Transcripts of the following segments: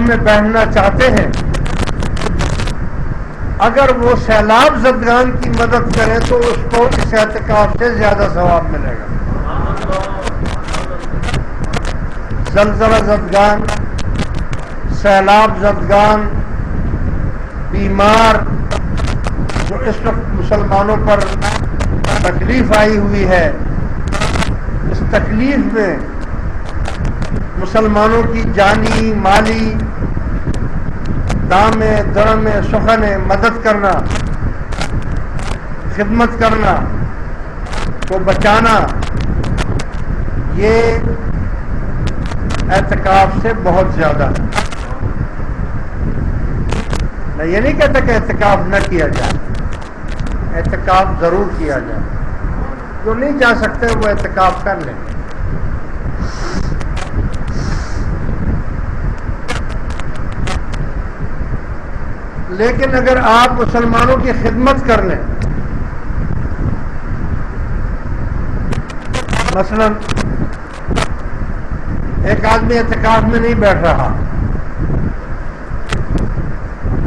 میں بیٹھنا چاہتے ہیں، اگر وہ سیلاب زدگان کی مدد کریں تو اس کو اس اعتکاف سے زیادہ ثواب ملے گا۔ زلزلہ زدگان، سیلاب زدگان، بیمار، جو اس وقت مسلمانوں پر تکلیف آئی ہوئی ہے، اس تکلیف میں مسلمانوں کی جانی مالی دام درم سخن مدد کرنا، خدمت کرنا، کو بچانا، یہ اعتکاف سے بہت زیادہ ہے۔ میں یہ نہیں کہتا کہ اعتکاف نہ کیا جائے، اعتکاف ضرور کیا جائے، جو نہیں جا سکتے وہ اعتکاف کر لیں۔ لیکن اگر آپ مسلمانوں کی خدمت کر لیں، مثلا ایک آدمی اعتکاف میں نہیں بیٹھ رہا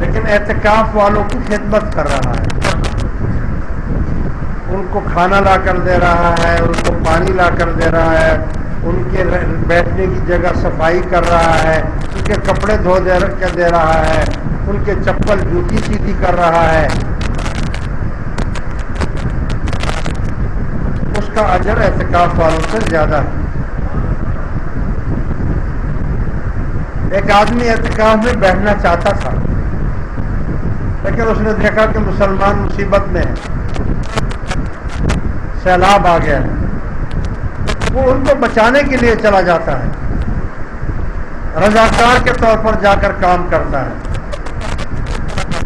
لیکن اعتکاف والوں کی خدمت کر رہا ہے، ان کو کھانا لا کر دے رہا ہے، ان کو پانی لا کر دے رہا ہے، ان کے بیٹھنے کی جگہ صفائی کر رہا ہے، ان کے کپڑے دھو دے رہا ہے، ان کے چپل جوتی سیدھی کر رہا ہے، اس کا اجر اعتکاف والوں سے زیادہ ہے۔ ایک آدمی اعتکاف میں بیٹھنا چاہتا تھا لیکن اس نے دیکھا کہ مسلمان مصیبت میں ہیں، سیلاب آ گیا ہے، وہ ان کو بچانے کے لیے چلا جاتا ہے، رضاکار کے طور پر جا کر کام کرتا ہے،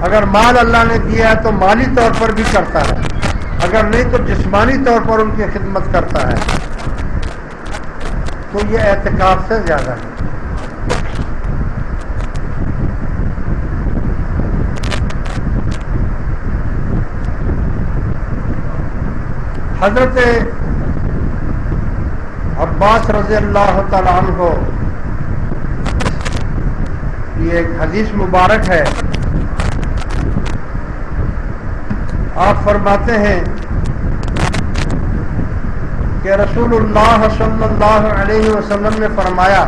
اگر مال اللہ نے دیا ہے تو مالی طور پر بھی کرتا ہے، اگر نہیں تو جسمانی طور پر ان کی خدمت کرتا ہے، تو یہ اعتکاف سے زیادہ ہے۔ حضرت عباس رضی اللہ تعالیٰ عنہ یہ ایک حدیث مبارک ہے، آپ فرماتے ہیں کہ رسول اللہ صلی اللہ علیہ وسلم نے فرمایا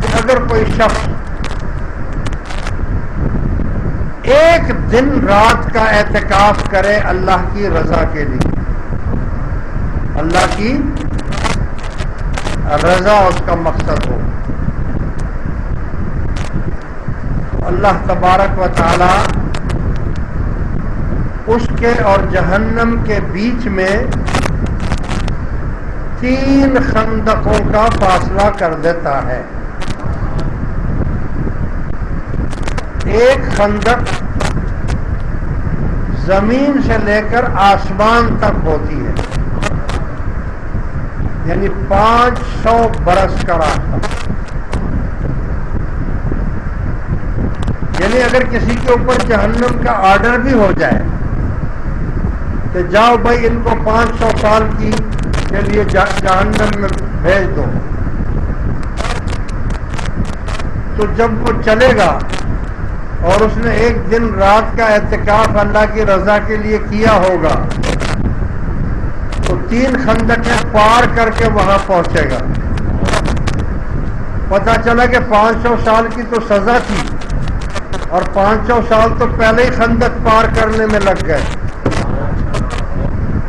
کہ اگر کوئی شخص ایک دن رات کا اعتکاف کرے اللہ کی رضا کے لیے، اللہ کی رضا اس کا مقصد ہو، اللہ تبارک و تعالی اس کے اور جہنم کے بیچ میں 3 خندقوں کا فاصلہ کر دیتا ہے۔ ایک خندق زمین سے لے کر آسمان تک ہوتی ہے، یعنی 500 برس کا راستہ، یعنی اگر کسی کے اوپر جہنم کا آرڈر بھی ہو جائے کہ جاؤ بھائی ان کو 500 سال کے لیے جہنم میں بھیج دو، تو جب وہ چلے گا اور اس نے ایک دن رات کا اعتکاف اللہ کی رضا کے لیے کیا ہوگا تو 3 خندقیں پار کر کے وہاں پہنچے گا، پتہ چلا کہ 500 سال کی تو سزا تھی اور 500 سال تو پہلے ہی خندق پار کرنے میں لگ گئے،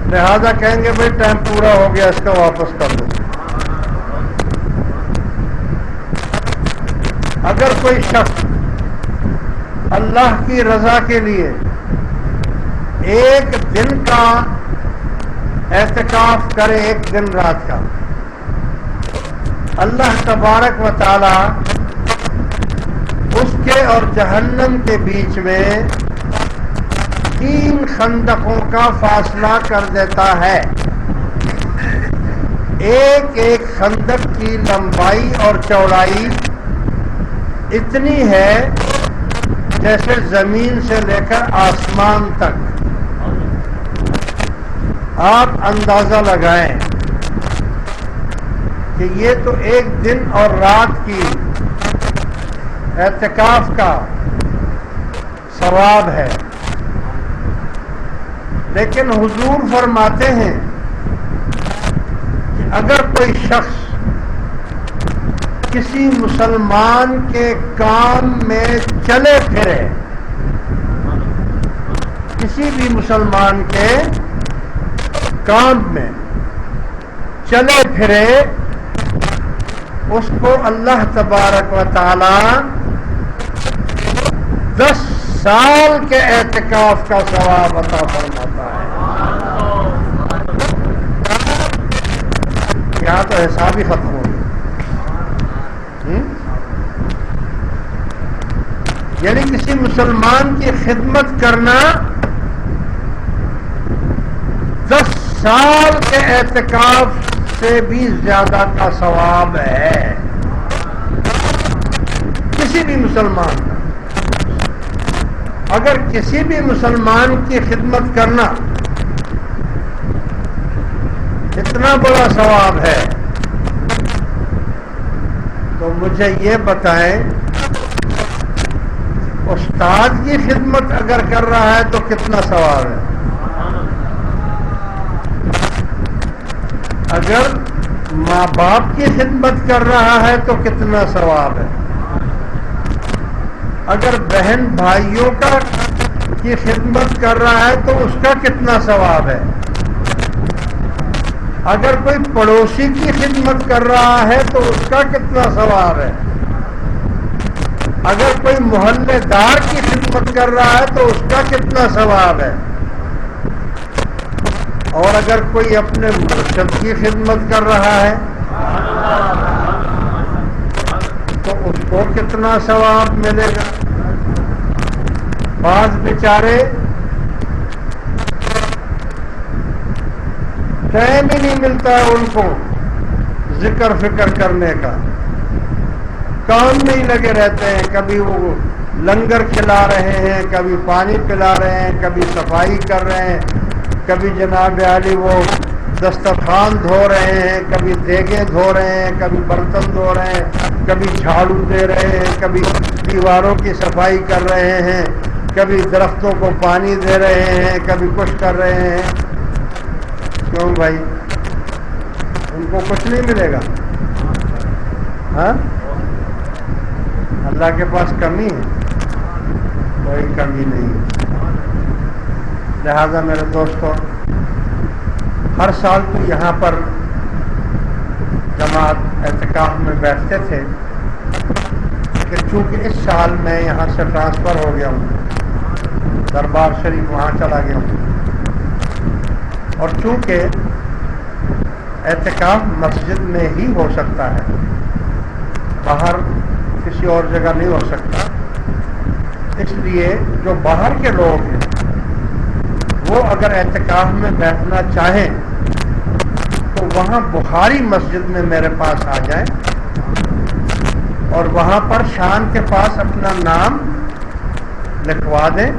لہذا کہیں گے بھائی ٹائم پورا ہو گیا، اس کا واپس کر دو۔ اگر کوئی شخص اللہ کی رضا کے لیے ایک دن کا اعتکاف کرے، ایک دن رات کا، اللہ تبارک و تعالی اس کے اور جہنم کے بیچ میں 3 خندقوں کا فاصلہ کر دیتا ہے۔ ایک ایک خندق کی لمبائی اور چوڑائی اتنی ہے جیسے زمین سے لے کر آسمان تک۔ آپ اندازہ لگائیں کہ یہ تو ایک دن اور رات کی اعتکاف کا ثواب ہے، لیکن حضور فرماتے ہیں کہ اگر کوئی شخص کسی مسلمان کے کام میں چلے پھرے، کسی بھی مسلمان کے کام میں چلے پھرے، اس کو اللہ تبارک و تعالی 10 سال کے اعتکاف کا ثواب عطا فرماتا ہے۔ یہاں تو حساب ہی ختم ہو گیا۔ یعنی کسی مسلمان کی خدمت کرنا 10 سال کے اعتکاف سے بھی زیادہ کا ثواب ہے، کسی بھی مسلمان کا۔ اگر کسی بھی مسلمان کی خدمت کرنا اتنا بڑا ثواب ہے تو مجھے یہ بتائیں، استاد کی خدمت اگر کر رہا ہے تو کتنا ثواب ہے؟ اگر ماں باپ کی خدمت کر رہا ہے تو کتنا ثواب ہے؟ اگر بہن بھائیوں کی خدمت کر رہا ہے تو اس کا کتنا ثواب ہے؟ اگر کوئی پڑوسی کی خدمت کر رہا ہے تو اس کا کتنا ثواب ہے؟ اگر کوئی محلے دار کی خدمت کر رہا ہے تو اس کا کتنا ثواب ہے؟ اور اگر کوئی اپنے مرشد کی خدمت کر رہا ہے تو اس کو کتنا ثواب ملے گا؟ بعض بیچارے ٹائم ہی نہیں ملتا ہے ان کو ذکر فکر کرنے کا، کام میں ہی لگے رہتے ہیں، کبھی وہ لنگر کھلا رہے ہیں، کبھی پانی پلا رہے ہیں، کبھی صفائی کر رہے ہیں، کبھی جناب عالی وہ دسترخوان دھو رہے ہیں، کبھی دیگیں دھو رہے ہیں، کبھی برتن دھو رہے ہیں، کبھی جھاڑو دے رہے ہیں، کبھی دیواروں کی صفائی کر رہے ہیں، کبھی درختوں کو پانی دے رہے ہیں، کبھی کچھ کر رہے ہیں۔ کیوں بھائی؟ ان کو کچھ نہیں ملے گا؟ ہاں، اللہ کے پاس کمی ہے؟ کوئی کمی نہیں ہے۔ لہذا میرے دوستوں، ہر سال تو یہاں پر جماعت اعتکاف میں بیٹھتے تھے، کہ چونکہ اس سال میں یہاں سے ٹرانسفر ہو گیا ہوں، دربار شریف وہاں چلا گیا ہوں، اور چونکہ اعتکاف مسجد میں ہی ہو سکتا ہے، باہر کسی اور جگہ نہیں ہو سکتا، اس لیے جو باہر کے لوگ ہیں وہ اگر اعتکاف میں بیٹھنا چاہیں تو وہاں بخاری مسجد میں میرے پاس آ جائیں اور وہاں پر شان کے پاس اپنا نام لکھوا دیں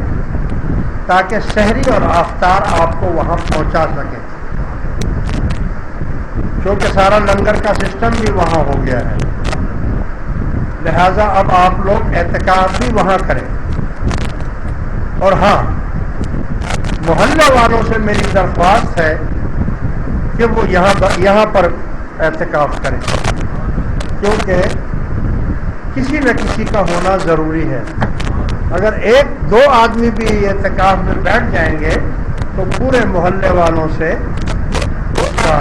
تاکہ سحری اور افطار آپ کو وہاں پہنچا سکیں، کیونکہ سارا لنگر کا سسٹم بھی وہاں ہو گیا ہے۔ لہذا اب آپ لوگ اعتکاف بھی وہاں کریں، اور ہاں، محلے والوں سے میری درخواست ہے کہ وہ یہاں پر اعتکاف کریں، کیونکہ کسی نہ کسی کا ہونا ضروری ہے۔ اگر 1-2 آدمی بھی اعتکاف میں بیٹھ جائیں گے تو پورے محلے والوں سے اس کا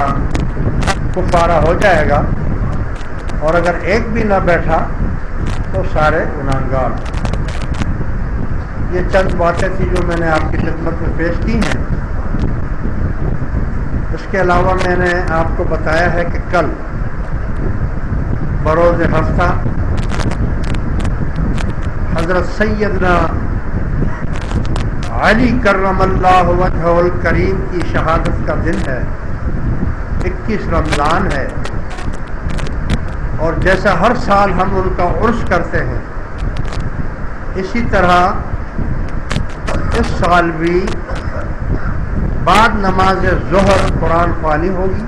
کفارہ ہو جائے گا، اور اگر ایک بھی نہ بیٹھا تو سارے گناہگار۔ یہ چند باتیں تھی جو میں نے آپ کی خدمت میں پیش کی ہیں۔ اس کے علاوہ میں نے آپ کو بتایا ہے کہ کل بروز ہفتہ حضرت سیدنا علی کرم اللہ وجہہ الکریم کی شہادت کا دن ہے، 21 رمضان ہے، اور جیسا ہر سال ہم ان کا عرس کرتے ہیں، اسی طرح اس سال بھی بعد نماز ظہر قرآن خوانی ہوگی،